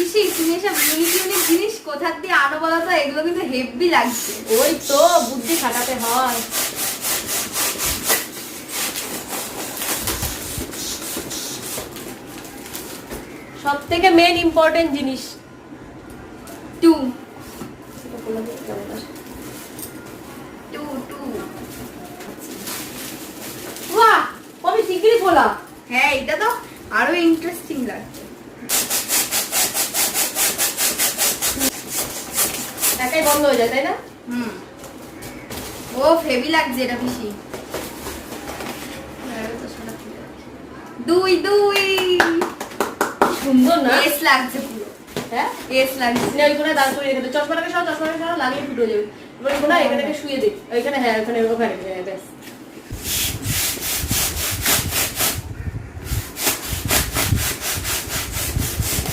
পিসি তুমি এসব ইউনিক জিনিস কোথা দিয়ে আনো বলো তো, এগুলো কিন্তু হেভি লাগছে। ওই তো বুদ্ধি খাটাতে হয়। সব থেকে মেন ইম্পর্টেন্ট জিনিস টু এটা বলে দিতে হবে না। টু টু বাহ কবে শিগগিরই খোলা। হ্যাঁ এটা তো আরো ইন্টারেস্টিং লাগছে। একাই বন্ধ হয়ে যায় তাই না? ও হেভি লাগছে এটা পিসি। দুই দুই সুন্দর না? এস লাগছে পুরো। হ্যাঁ এস লাগছে। ওই কোনায় দাঁড় করে রেখে দে, চশমাটাকে সব লাগিয়ে ফুটো যাবে। এবার কোনায় এখানে শুয়ে দে ওইখানে, হ্যাঁ ওখানে ব্যাস।